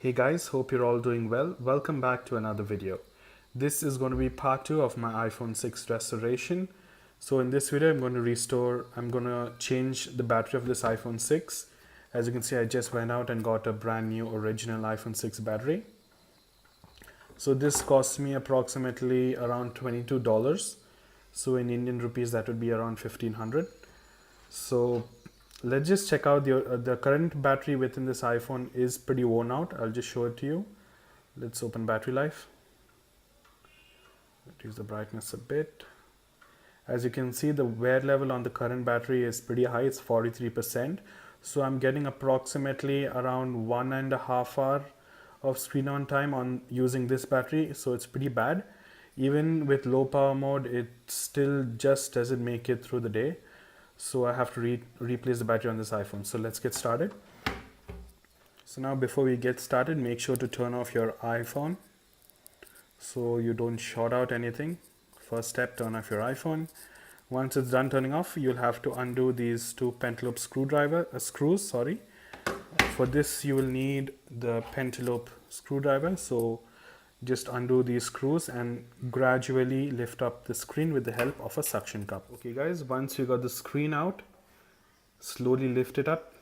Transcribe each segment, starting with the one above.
Hey guys, hope you're all doing well. Welcome back to another video. This is going to be part 2 of my iPhone 6 restoration. So in this video, I'm going to change the battery of this iPhone 6. As you can see, I just went out and got a brand new original iPhone 6 battery. So this cost me approximately around $22. So in Indian rupees, that would be around 1500. So let's just check out the current battery within this iPhone is pretty worn out. I'll just show it to you. Let's open battery life. Reduce the brightness a bit. As you can see, the wear level on the current battery is pretty high. It's 43%. So I'm getting approximately around 1.5 hours of screen on time on using this battery. So it's pretty bad. Even with low power mode, it still just doesn't make it through the day. So I have to replace the battery on this iPhone. So let's get started. So now before we get started, make sure to turn off your iPhone so you don't short out anything. First step, turn off your iPhone. Once it's done turning off, you'll have to undo these two pentalobe screws. For this, you will need the pentalobe screwdriver. So just undo these screws and gradually lift up the screen with the help of a suction cup. Okay guys, once you got the screen out, slowly lift it up,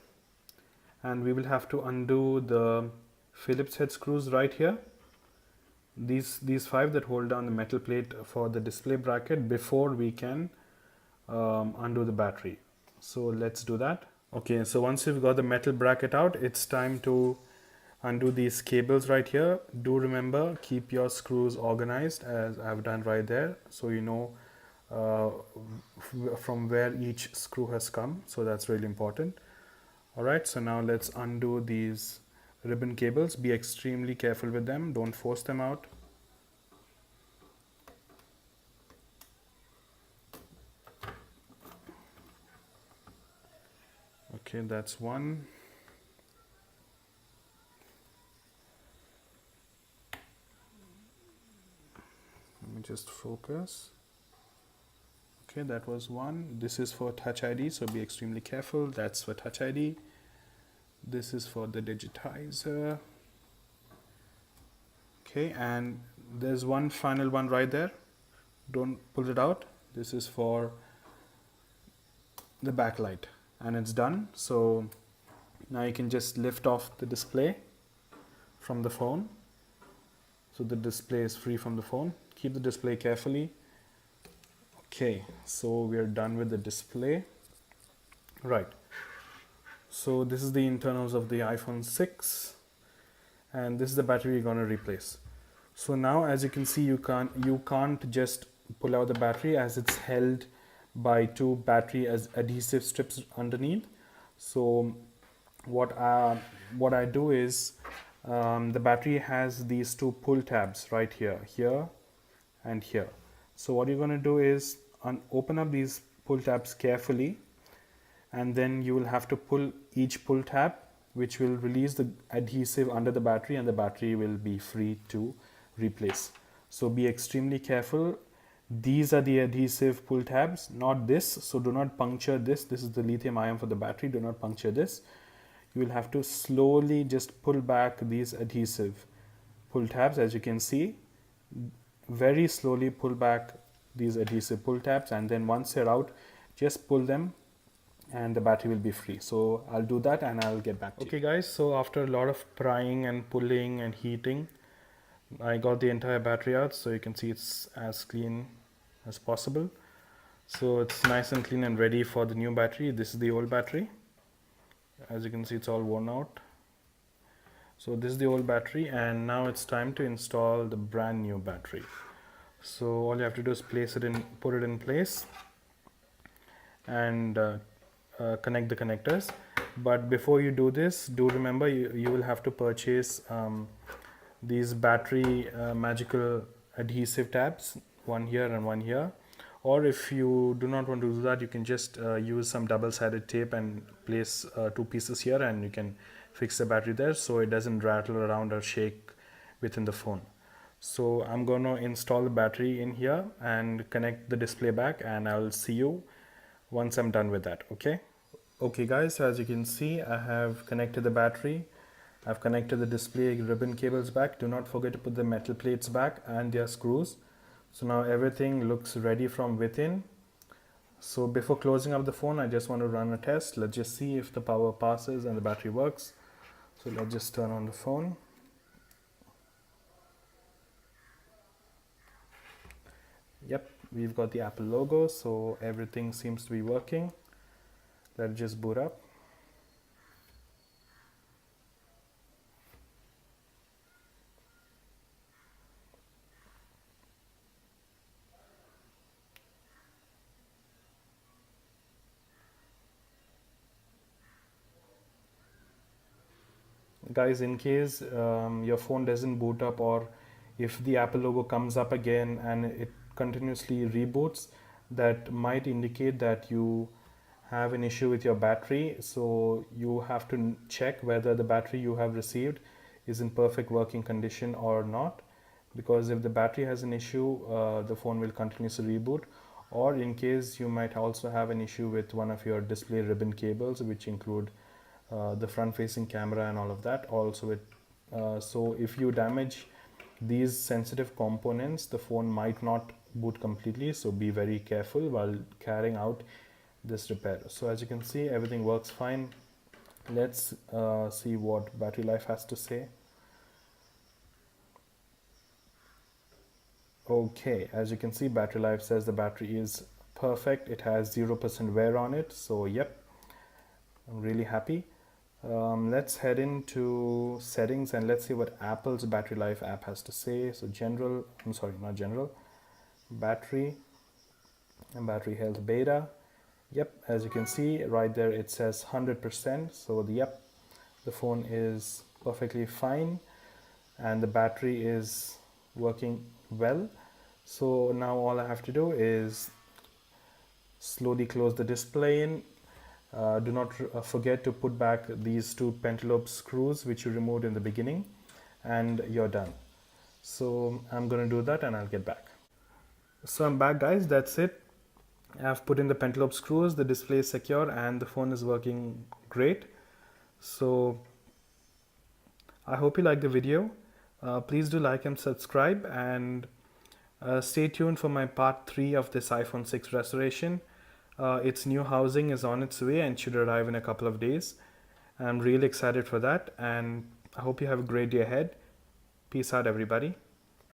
and we will have to undo the Phillips head screws right here. These 5 that hold down the metal plate for the display bracket before we can undo the battery. So let's do that. Okay, so once you've got the metal bracket out, it's time to undo these cables right here. Do remember, keep your screws organized as I've done right there, so you know from where each screw has come. So that's really important. Alright, so now let's undo these ribbon cables. Be extremely careful with them, don't force them out. Okay, that's one. Let me just focus. Okay, that was one. This is for Touch ID, so be extremely careful. That's for Touch ID. This is for the digitizer. Okay, and there's one final one right there. Don't pull it out. This is for the backlight, and it's done. So now you can just lift off the display from the phone. So the display is free from the phone. Keep the display carefully. Okay, so we are done with the display. Right. So this is the internals of the iPhone 6, and this is the battery you're going to replace. So now, as you can see, you can't just pull out the battery, as it's held by 2 battery as adhesive strips underneath. So what I do is, the battery has these 2 pull tabs right here and here. So what you're going to do is open up these pull tabs carefully, and then you will have to pull each pull tab, which will release the adhesive under the battery, and the battery will be free to replace. So be extremely careful. These are the adhesive pull tabs, not this. So do not puncture this. This is the lithium ion for the battery. Do not puncture this. You will have to slowly just pull back these adhesive pull tabs. As you can see, very slowly pull back these adhesive pull tabs, and then once they're out, just pull them and the battery will be free. So I'll do that and I'll get back to you. Okay guys, so after a lot of prying and pulling and heating, I got the entire battery out. So you can see it's as clean as possible. So it's nice and clean and ready for the new battery. This is the old battery. As you can see, it's all worn out. So this is the old battery, and now it's time to install the brand new battery. So all you have to do is put it in place, and connect the connectors. But before you do this, do remember you will have to purchase these battery magical adhesive tabs, one here and one here. Or if you do not want to do that, you can just use some double-sided tape and place 2 pieces here, and you can fix the battery there so it doesn't rattle around or shake within the phone. So I'm going to install the battery in here and connect the display back, and I'll see you once I'm done with that. Okay guys, so as you can see, I have connected the battery. I've connected the display ribbon cables back. Do not forget to put the metal plates back and their screws. So now everything looks ready from within. So before closing up the phone, I just want to run a test. Let's just see if the power passes and the battery works. So let's just turn on the phone. Yep, we've got the Apple logo, so everything seems to be working. Let's just boot up. Guys, in case your phone doesn't boot up, or if the Apple logo comes up again and it continuously reboots, that might indicate that you have an issue with your battery. So you have to check whether the battery you have received is in perfect working condition or not, because if the battery has an issue, the phone will continuously reboot. Or in case you might also have an issue with one of your display ribbon cables, which include the front facing camera and all of that also. So if you damage these sensitive components, the phone might not boot completely, so be very careful while carrying out this repair. So as you can see, everything works fine. Let's see what battery life has to say. Okay, as you can see, battery life says the battery is perfect. It has 0% wear on it, so yep, I'm really happy. Let's head into settings and let's see what Apple's battery life app has to say. So general, I'm sorry, not general, battery and battery health beta. Yep, as you can see right there, it says 100%. So yep, the phone is perfectly fine and the battery is working well. So now all I have to do is slowly close the display in. Do not forget to put back these two pentalobe screws which you removed in the beginning, and you're done. So I'm going to do that and I'll get back. So I'm back, guys. That's it. I've put in the pentalobe screws, the display is secure and the phone is working great. So I hope you like the video. Please do like and subscribe, and stay tuned for my part 3 of this iPhone 6 restoration. Its new housing is on its way and should arrive in a couple of days. I'm really excited for that, and I hope you have a great day ahead. Peace out, everybody.